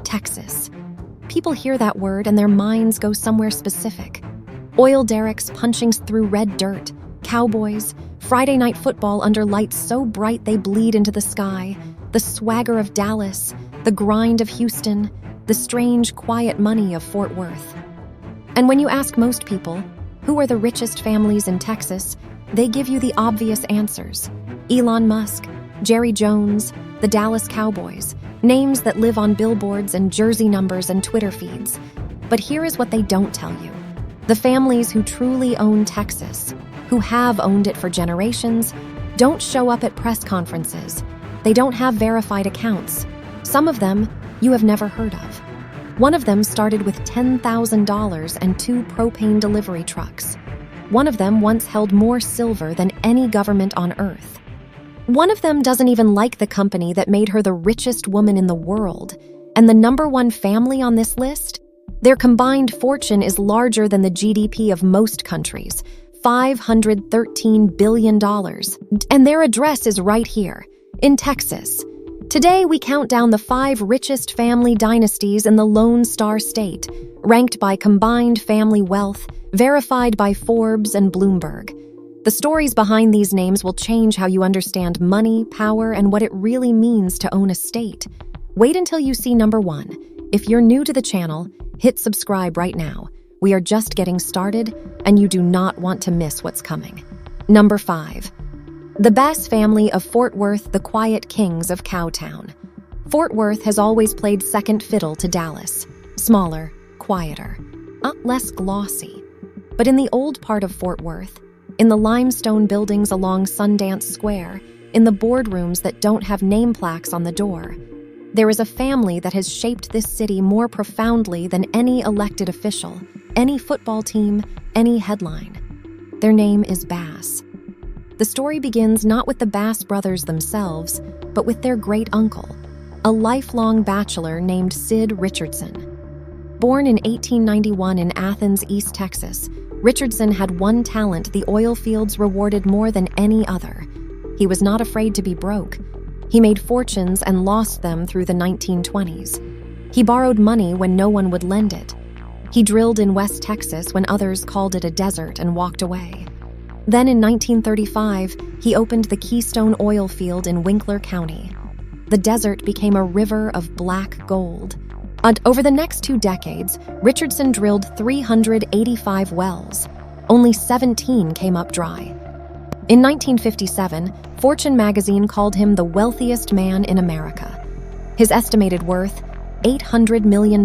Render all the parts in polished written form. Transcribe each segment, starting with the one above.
Texas. People hear that word and their minds go somewhere specific. Oil derricks punching through red dirt, cowboys, Friday night football under lights so bright they bleed into the sky, the swagger of Dallas, the grind of Houston, the strange, quiet money of Fort Worth. And when you ask most people, who are the richest families in Texas, they give you the obvious answers. Elon Musk, Jerry Jones, the Dallas Cowboys, names that live on billboards and jersey numbers and Twitter feeds. But here is what they don't tell you. The families who truly own Texas, who have owned it for generations, don't show up at press conferences. They don't have verified accounts. Some of them you have never heard of. One of them started with $10,000 and 2 propane delivery trucks. One of them once held more silver than any government on earth. One of them doesn't even like the company that made her the richest woman in the world. And the #1 family on this list? Their combined fortune is larger than the GDP of most countries, $513 billion. And their address is right here, in Texas. Today, we count down the 5 richest family dynasties in the Lone Star State, ranked by combined family wealth, verified by Forbes and Bloomberg. The stories behind these names will change how you understand money, power, and what it really means to own a state. Wait until you see #1. If you're new to the channel, hit subscribe right now. We are just getting started, and you do not want to miss what's coming. Number 5. The Bass family of Fort Worth, the quiet kings of Cowtown. Fort Worth has always played second fiddle to Dallas. Smaller, quieter, less glossy. But in the old part of Fort Worth, in the limestone buildings along Sundance Square, in the boardrooms that don't have name plaques on the door, there is a family that has shaped this city more profoundly than any elected official, any football team, any headline. Their name is Bass. The story begins not with the Bass brothers themselves, but with their great-uncle, a lifelong bachelor named Sid Richardson. Born in 1891 in Athens, East Texas, Richardson had one talent the oil fields rewarded more than any other. He was not afraid to be broke. He made fortunes and lost them through the 1920s. He borrowed money when no one would lend it. He drilled in West Texas when others called it a desert and walked away. Then in 1935, he opened the Keystone oil field in Winkler County. The desert became a river of black gold. And over the next 2 decades, Richardson drilled 385 wells. Only 17 came up dry. In 1957, Fortune magazine called him the wealthiest man in America. His estimated worth, $800 million.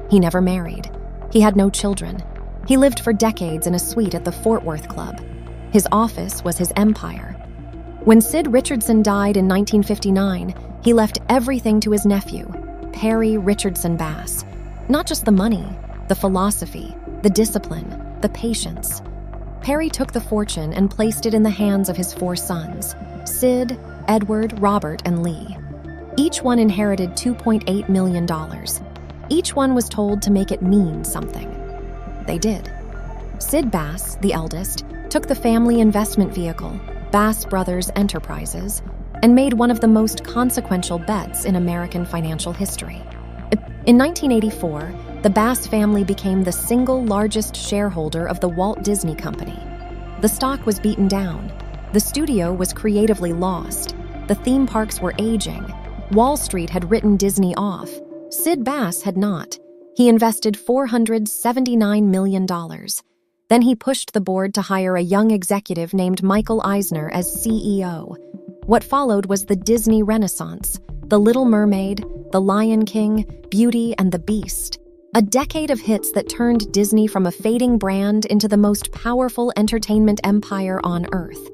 He never married. He had no children. He lived for decades in a suite at the Fort Worth Club. His office was his empire. When Sid Richardson died in 1959, he left everything to his nephew, Perry Richardson Bass. Not just the money, the philosophy, the discipline, the patience. Perry took the fortune and placed it in the hands of his 4 sons, Sid, Edward, Robert, and Lee. Each one inherited $2.8 million. Each one was told to make it mean something. They did. Sid Bass, the eldest, took the family investment vehicle, Bass Brothers Enterprises, and made one of the most consequential bets in American financial history. In 1984, the Bass family became the single largest shareholder of the Walt Disney Company. The stock was beaten down. The studio was creatively lost. The theme parks were aging. Wall Street had written Disney off. Sid Bass had not. He invested $479 million. Then he pushed the board to hire a young executive named Michael Eisner as CEO. What followed was the Disney Renaissance, The Little Mermaid, The Lion King, Beauty and the Beast. A decade of hits that turned Disney from a fading brand into the most powerful entertainment empire on Earth.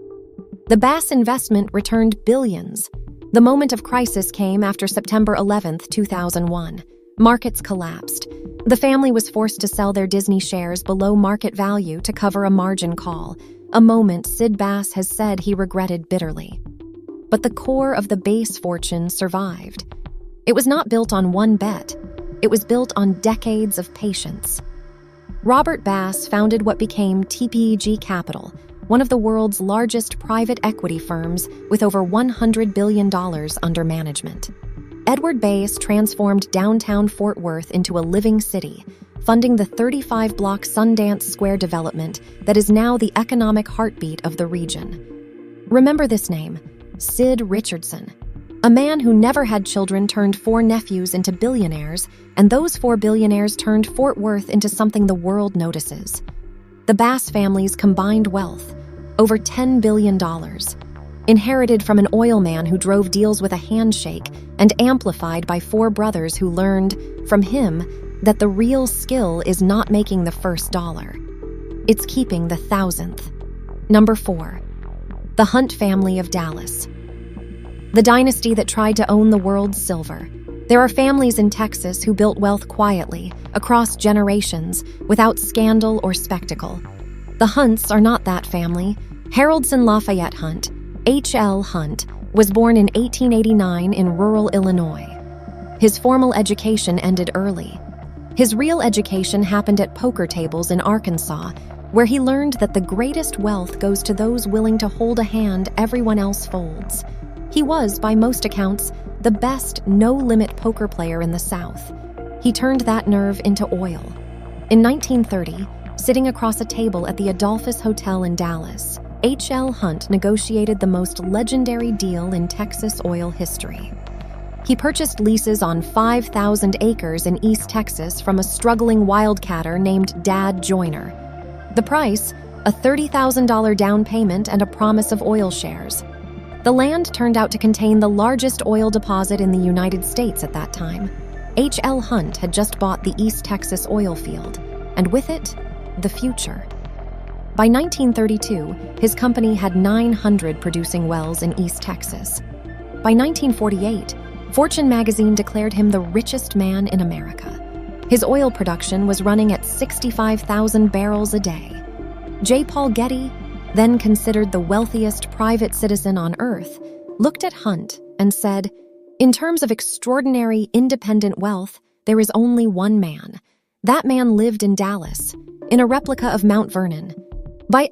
The Bass investment returned billions. The moment of crisis came after September 11, 2001. Markets collapsed. The family was forced to sell their Disney shares below market value to cover a margin call, a moment Sid Bass has said he regretted bitterly. But the core of the Bass fortune survived. It was not built on one bet. It was built on decades of patience. Robert Bass founded what became TPEG Capital, one of the world's largest private equity firms with over $100 billion under management. Edward Bass transformed downtown Fort Worth into a living city, funding the 35-block Sundance Square development that is now the economic heartbeat of the region. Remember this name, Sid Richardson. A man who never had children turned 4 nephews into billionaires, and those 4 billionaires turned Fort Worth into something the world notices. The Bass family's combined wealth, over $10 billion, inherited from an oil man who drove deals with a handshake and amplified by 4 brothers who learned, from him, that the real skill is not making the first dollar. It's keeping the 1,000th. Number 4. The Hunt family of Dallas. The dynasty that tried to own the world's silver. There are families in Texas who built wealth quietly, across generations, without scandal or spectacle. The Hunts are not that family. Haroldson Lafayette Hunt, H.L. Hunt, was born in 1889 in rural Illinois. His formal education ended early. His real education happened at poker tables in Arkansas, where he learned that the greatest wealth goes to those willing to hold a hand everyone else folds. He was, by most accounts, the best no-limit poker player in the South. He turned that nerve into oil. In 1930, sitting across a table at the Adolphus Hotel in Dallas, H.L. Hunt negotiated the most legendary deal in Texas oil history. He purchased leases on 5,000 acres in East Texas from a struggling wildcatter named Dad Joyner. The price, a $30,000 down payment and a promise of oil shares. The land turned out to contain the largest oil deposit in the United States at that time. H.L. Hunt had just bought the East Texas oil field, and with it, the future. By 1932, his company had 900 producing wells in East Texas. By 1948, Fortune magazine declared him the richest man in America. His oil production was running at 65,000 barrels a day. J. Paul Getty, then considered the wealthiest private citizen on Earth, looked at Hunt and said, "In terms of extraordinary independent wealth, there is only one man. That man lived in Dallas, in a replica of Mount Vernon.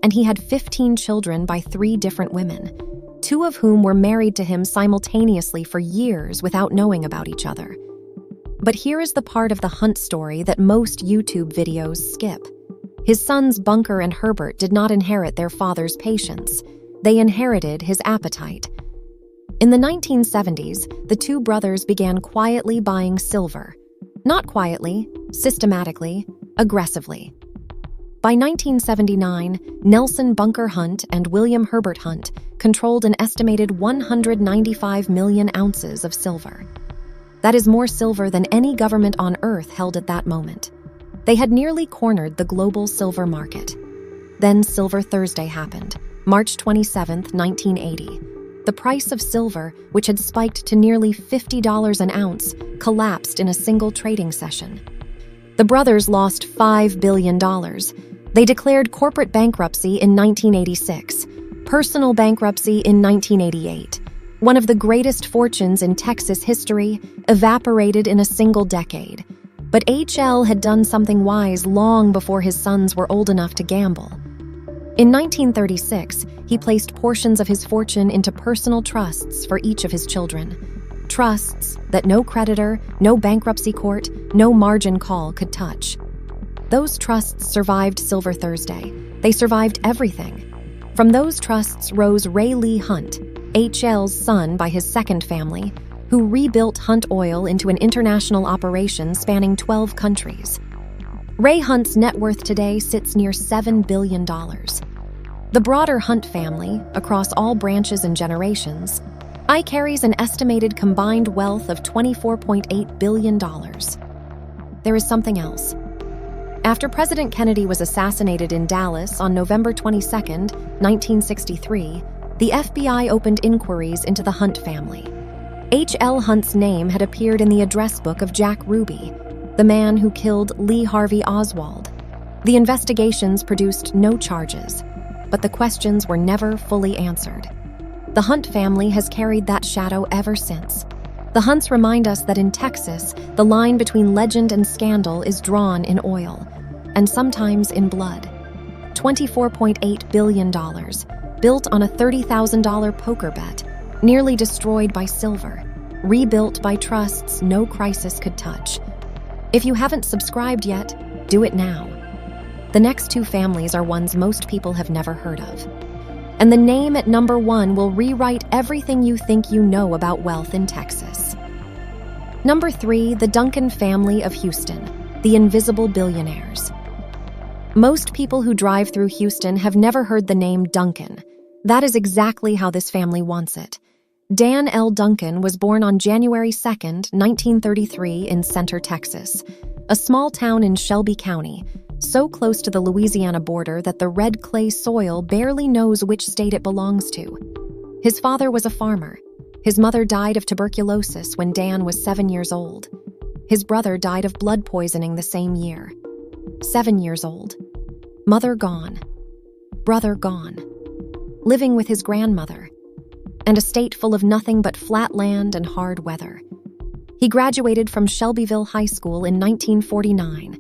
And he had 15 children by 3 different women, 2 of whom were married to him simultaneously for years without knowing about each other." But here is the part of the Hunt story that most YouTube videos skip. His sons Bunker and Herbert did not inherit their father's patience. They inherited his appetite. In the 1970s, the 2 brothers began quietly buying silver. Not quietly, systematically, aggressively. By 1979, Nelson Bunker Hunt and William Herbert Hunt controlled an estimated 195 million ounces of silver. That is more silver than any government on Earth held at that moment. They had nearly cornered the global silver market. Then Silver Thursday happened, March 27, 1980. The price of silver, which had spiked to nearly $50 an ounce, collapsed in a single trading session. The brothers lost $5 billion. They declared corporate bankruptcy in 1986, personal bankruptcy in 1988. One of the greatest fortunes in Texas history evaporated in a single decade. But H.L. had done something wise long before his sons were old enough to gamble. In 1936, he placed portions of his fortune into personal trusts for each of his children. Trusts that no creditor, no bankruptcy court, no margin call could touch. Those trusts survived Silver Thursday. They survived everything. From those trusts rose Ray Lee Hunt, H.L.'s son by his second family, who rebuilt Hunt Oil into an international operation spanning 12 countries. Ray Hunt's net worth today sits near $7 billion. The broader Hunt family, across all branches and generations, carries an estimated combined wealth of $24.8 billion. There is something else. After President Kennedy was assassinated in Dallas on November 22, 1963, the FBI opened inquiries into the Hunt family. H.L. Hunt's name had appeared in the address book of Jack Ruby, the man who killed Lee Harvey Oswald. The investigations produced no charges, but the questions were never fully answered. The Hunt family has carried that shadow ever since. The Hunts remind us that in Texas, the line between legend and scandal is drawn in oil, and sometimes in blood. $24.8 billion, built on a $30,000 poker bet, nearly destroyed by silver. rebuilt by trusts no crisis could touch. If you haven't subscribed yet, do it now. The next two families are ones most people have never heard of. And the name at number 1 will rewrite everything you think you know about wealth in Texas. Number 3, the Duncan family of Houston, the invisible billionaires. Most people who drive through Houston have never heard the name Duncan. That is exactly how this family wants it. Dan L. Duncan was born on January 2, 1933 in Center, Texas, a small town in Shelby County, so close to the Louisiana border that the red clay soil barely knows which state it belongs to. His father was a farmer. His mother died of tuberculosis when Dan was 7 years old. His brother died of blood poisoning the same year. 7 years old. Mother gone. Brother gone. Living with his grandmother. And a state full of nothing but flat land and hard weather. He graduated from Shelbyville High School in 1949.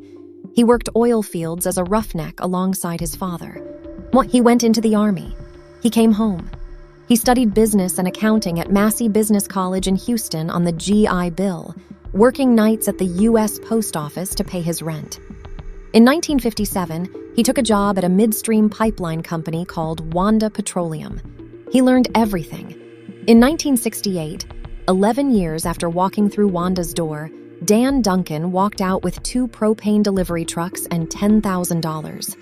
He worked oil fields as a roughneck alongside his father. He went into the Army. He came home. He studied business and accounting at Massey Business College in Houston on the GI Bill, working nights at the U.S. Post Office to pay his rent. In 1957, he took a job at a midstream pipeline company called Wanda Petroleum. He learned everything. In 1968, 11 years after walking through Wanda's door, Dan Duncan walked out with 2 propane delivery trucks and $10,000.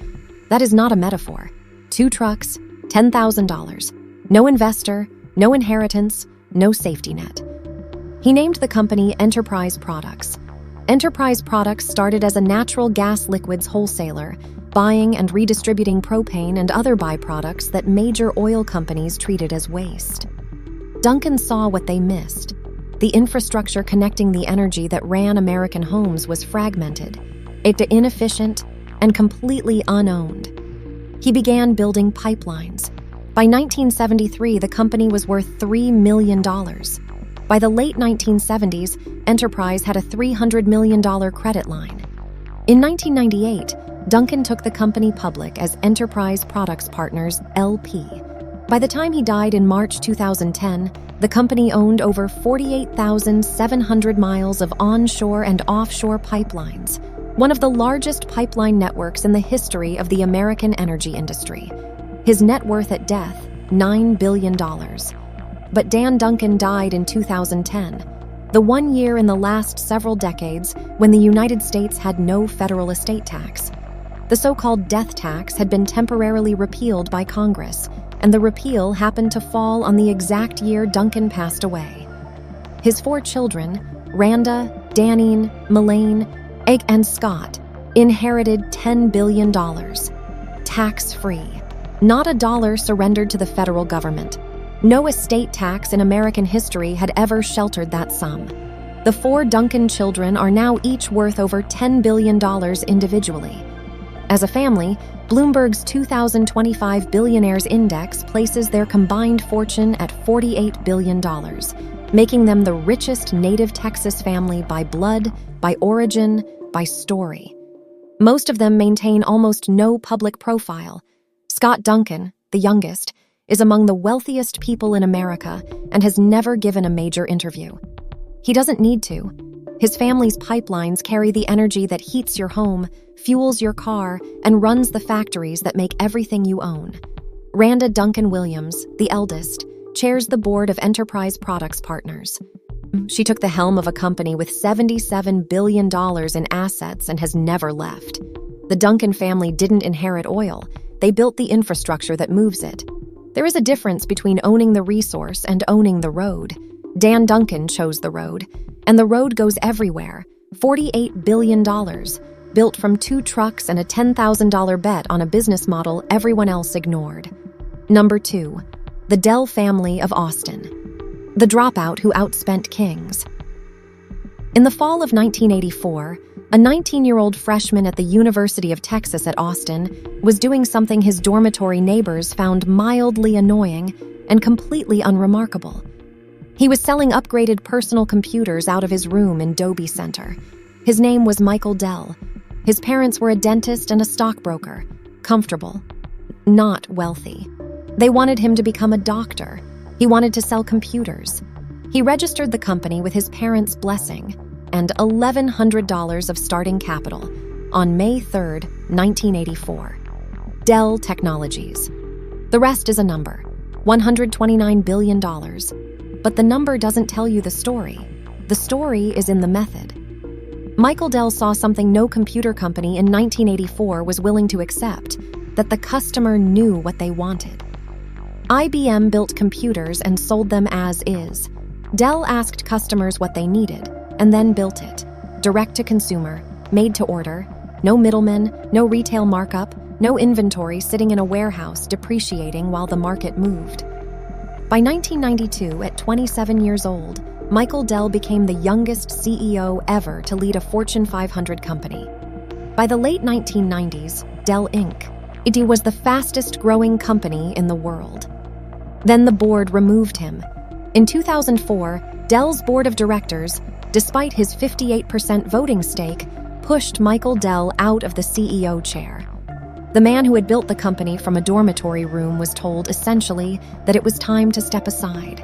That is not a metaphor. 2 trucks, $10,000. No investor, no inheritance, no safety net. He named the company Enterprise Products. Enterprise Products started as a natural gas liquids wholesaler, buying and redistributing propane and other byproducts that major oil companies treated as waste. Duncan saw what they missed. The infrastructure connecting the energy that ran American homes was fragmented, inefficient, and completely unowned. He began building pipelines. By 1973, the company was worth $3 million. By the late 1970s, Enterprise had a $300 million credit line. In 1998, Duncan took the company public as Enterprise Products Partners, LP. By the time he died in March 2010, the company owned over 48,700 miles of onshore and offshore pipelines, one of the largest pipeline networks in the history of the American energy industry. His net worth at death, $9 billion. But Dan Duncan died in 2010, the one year in the last several decades when the United States had no federal estate tax. The so-called death tax had been temporarily repealed by Congress, and the repeal happened to fall on the exact year Duncan passed away. His 4 children, Randa, Danine, Melaine, Egg, and Scott, inherited $10 billion, tax-free. Not a dollar surrendered to the federal government. No estate tax in American history had ever sheltered that sum. The 4 Duncan children are now each worth over $10 billion individually. As a family, Bloomberg's 2025 Billionaires Index places their combined fortune at $48 billion, making them the richest native Texas family by blood, by origin, by story. Most of them maintain almost no public profile. Scott Duncan, the youngest, is among the wealthiest people in America and has never given a major interview. He doesn't need to. His family's pipelines carry the energy that heats your home, fuels your car, and runs the factories that make everything you own. Randa Duncan Williams, the eldest, chairs the board of Enterprise Products Partners. She took the helm of a company with $77 billion in assets and has never left. The Duncan family didn't inherit oil. They built the infrastructure that moves it. There is a difference between owning the resource and owning the road. Dan Duncan chose the road, and the road goes everywhere. $48 billion, built from 2 trucks and a $10,000 bet on a business model everyone else ignored. Number 2, the Dell family of Austin. The dropout who outspent kings. In the fall of 1984, a 19-year-old freshman at the University of Texas at Austin was doing something his dormitory neighbors found mildly annoying and completely unremarkable. He was selling upgraded personal computers out of his room in Dobie Center. His name was Michael Dell. His parents were a dentist and a stockbroker, comfortable, not wealthy. They wanted him to become a doctor. He wanted to sell computers. He registered the company with his parents' blessing and $1,100 of starting capital on May 3, 1984. Dell Technologies. The rest is a number, $129 billion. But the number doesn't tell you the story. The story is in the method. Michael Dell saw something no computer company in 1984 was willing to accept, that the customer knew what they wanted. IBM built computers and sold them as is. Dell asked customers what they needed, and then built it. Direct to consumer, made to order, no middlemen, no retail markup, no inventory sitting in a warehouse depreciating while the market moved. By 1992, at 27 years old, Michael Dell became the youngest CEO ever to lead a Fortune 500 company. By the late 1990s, Dell Inc. It was the fastest-growing company in the world. Then the board removed him. In 2004, Dell's board of directors, despite his 58% voting stake, pushed Michael Dell out of the CEO chair. The man who had built the company from a dormitory room was told, essentially, that it was time to step aside.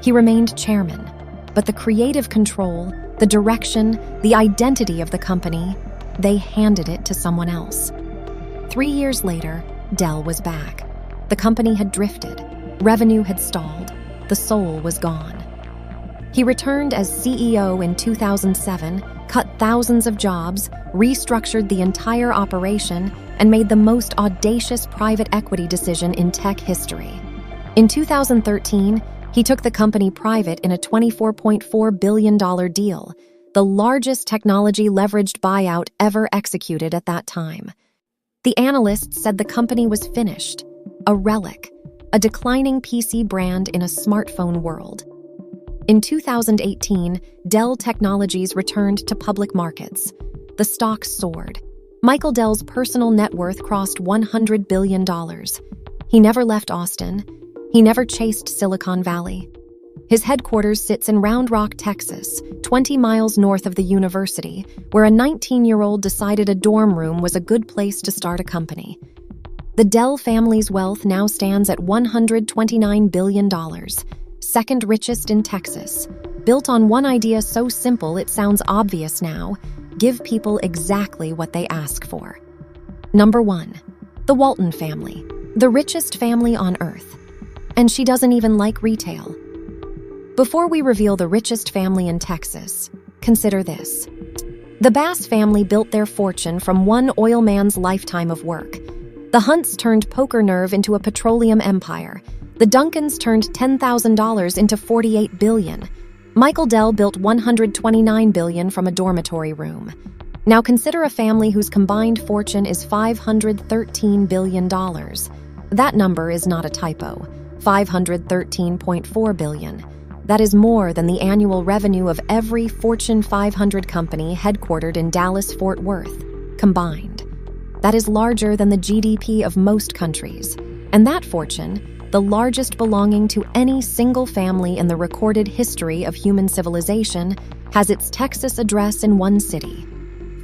He remained chairman, but the creative control, the direction, the identity of the company, they handed it to someone else. 3 years later, Dell was back. The company had drifted. Revenue had stalled. The soul was gone. He returned as CEO in 2007, cut thousands of jobs, restructured the entire operation, and made the most audacious private equity decision in tech history. In 2013, he took the company private in a $24.4 billion deal, the largest technology-leveraged buyout ever executed at that time. The analysts said the company was finished, a relic, a declining PC brand in a smartphone world. In 2018, Dell Technologies returned to public markets. The stock soared. Michael Dell's personal net worth crossed $100 billion. He never left Austin. He never chased Silicon Valley. His headquarters sits in Round Rock, Texas, 20 miles north of the university, where a 19-year-old decided a dorm room was a good place to start a company. The Dell family's wealth now stands at $129 billion, second richest in Texas, built on one idea so simple it sounds obvious now: give people exactly what they ask for. Number 1, the Walton family, the richest family on earth. And she doesn't even like retail. Before we reveal the richest family in Texas, consider this. The Bass family built their fortune from one oil man's lifetime of work. The Hunts turned poker nerve into a petroleum empire. The Duncans turned $10,000 into $48 billion. Michael Dell built $129 billion from a dormitory room. Now consider a family whose combined fortune is $513 billion. That number is not a typo. $513.4 billion. That is more than the annual revenue of every Fortune 500 company headquartered in Dallas-Fort Worth, combined. That is larger than the GDP of most countries. And that fortune, the largest belonging to any single family in the recorded history of human civilization, has its Texas address in one city,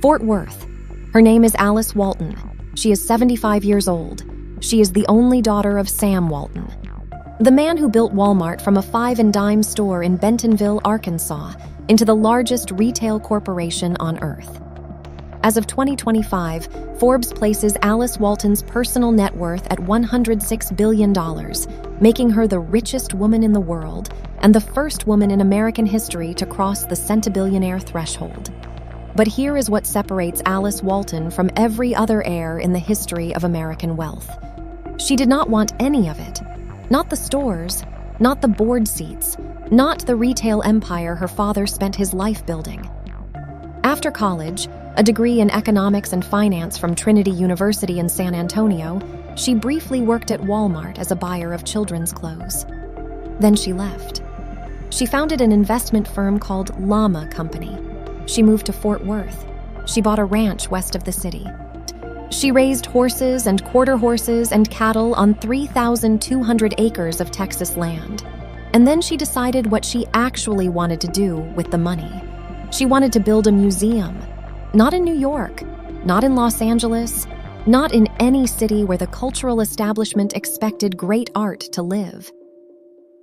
Fort Worth. Her name is Alice Walton. She is 75 years old. She is the only daughter of Sam Walton, the man who built Walmart from a 5-and-dime store in Bentonville, Arkansas, into the largest retail corporation on earth. As of 2025, Forbes places Alice Walton's personal net worth at $106 billion, making her the richest woman in the world and the first woman in American history to cross the centibillionaire threshold. But here is what separates Alice Walton from every other heir in the history of American wealth. She did not want any of it. Not the stores, not the board seats, not the retail empire her father spent his life building. After college, a degree in economics and finance from Trinity University in San Antonio, she briefly worked at Walmart as a buyer of children's clothes. Then she left. She founded an investment firm called Llama Company. She moved to Fort Worth. She bought a ranch west of the city. She raised horses and quarter horses and cattle on 3,200 acres of Texas land. And then she decided what she actually wanted to do with the money. She wanted to build a museum. Not in New York, not in Los Angeles, not in any city where the cultural establishment expected great art to live.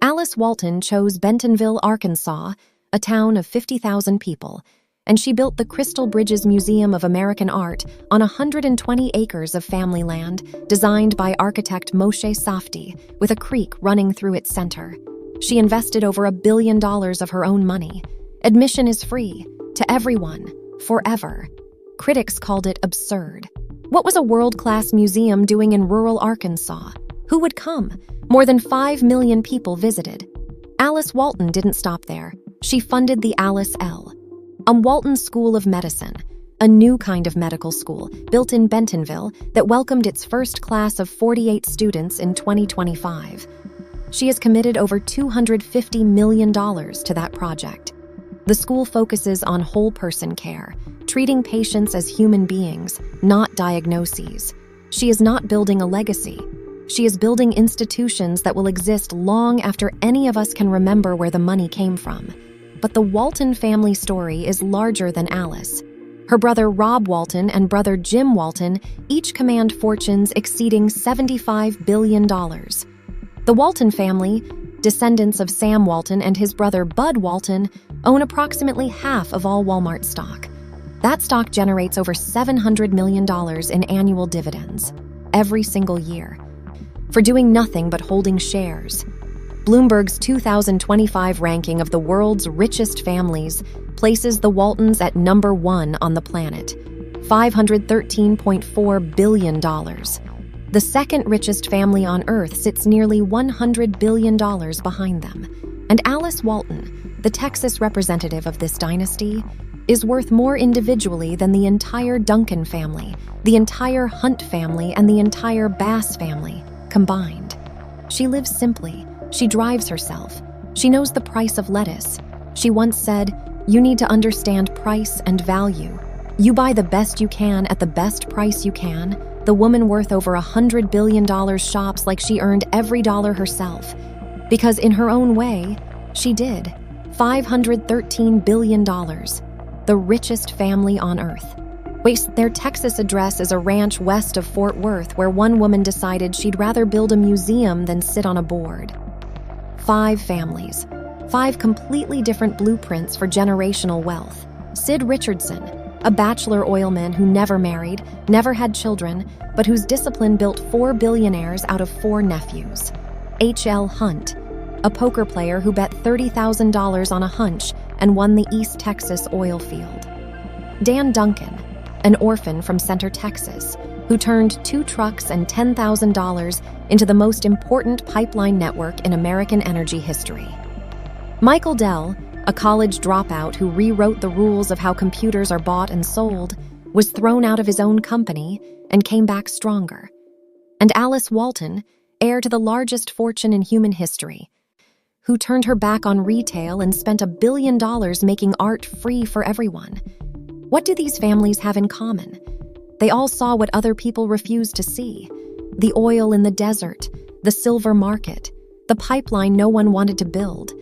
Alice Alice Walton chose Bentonville, Arkansas, a town of 50,000 people, and she built the Crystal Bridges Museum of American Art on 120 acres of family land designed by architect Moshe Safdie, with a creek running through its center. She invested over $1 billion of her own money. Admission is free, to everyone, forever. Critics called it absurd. What was a world-class museum doing in rural Arkansas? Who would come? More than 5 million people visited. Alice Walton didn't stop there. She funded the Alice L., a Walton School of Medicine, a new kind of medical school built in Bentonville that welcomed its first class of 48 students in 2025. She has committed over $250 million to that project. The school focuses on whole-person care, treating patients as human beings, not diagnoses. She is not building a legacy. She is building institutions that will exist long after any of us can remember where the money came from. But the Walton family story is larger than Alice. Her brother Rob Walton and brother Jim Walton each command fortunes exceeding $75 billion. The Walton family, descendants of Sam Walton and his brother Bud Walton, own approximately half of all Walmart stock. That stock generates over $700 million in annual dividends every single year for doing nothing but holding shares. Bloomberg's 2025 ranking of the world's richest families places the Waltons at number 1 on the planet, $513.4 billion. The second richest family on Earth sits nearly $100 billion behind them. And Alice Walton, the Texas representative of this dynasty, is worth more individually than the entire Duncan family, the entire Hunt family, and the entire Bass family combined. She lives simply. She drives herself. She knows the price of lettuce. She once said, "You need to understand price and value. You buy the best you can at the best price you can." The woman worth over $100 billion shops like she earned every dollar herself. Because in her own way, she did. $513 billion. The richest family on Earth. Wait, their Texas address is a ranch west of Fort Worth where one woman decided she'd rather build a museum than sit on a board. 5 families. 5 completely different blueprints for generational wealth. Sid Richardson, a bachelor oilman who never married, never had children, but whose discipline built 4 billionaires out of 4 nephews. H.L. Hunt, a poker player who bet $30,000 on a hunch and won the East Texas oil field. Dan Duncan, an orphan from Center, Texas, who turned 2 trucks and $10,000 into the most important pipeline network in American energy history. Michael Dell, a college dropout who rewrote the rules of how computers are bought and sold, was thrown out of his own company and came back stronger. And Alice Walton, heir to the largest fortune in human history, who turned her back on retail and spent $1 billion making art free for everyone. What do these families have in common? They all saw what other people refused to see. The oil in the desert, the silver market, the pipeline no one wanted to build,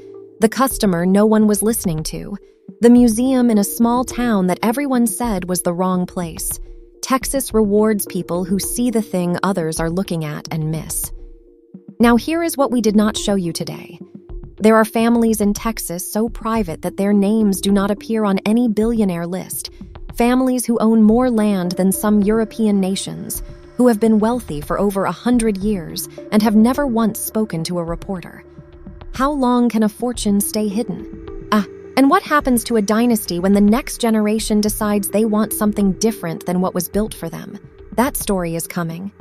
the customer no one was listening to, the museum in a small town that everyone said was the wrong place. Texas rewards people who see the thing others are looking at and miss. Now here is what we did not show you today. There are families in Texas so private that their names do not appear on any billionaire list. Families who own more land than some European nations, who have been wealthy for over 100 years and have never once spoken to a reporter. How long can a fortune stay hidden? And what happens to a dynasty when the next generation decides they want something different than what was built for them? That story is coming.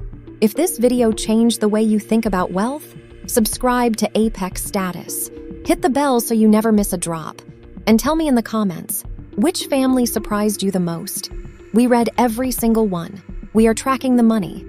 If this video changed the way you think about wealth, subscribe to apexstatus. Hit the bell so you never miss a drop. And tell me in the comments, which family surprised you the most? We read every single one. We are tracking the money.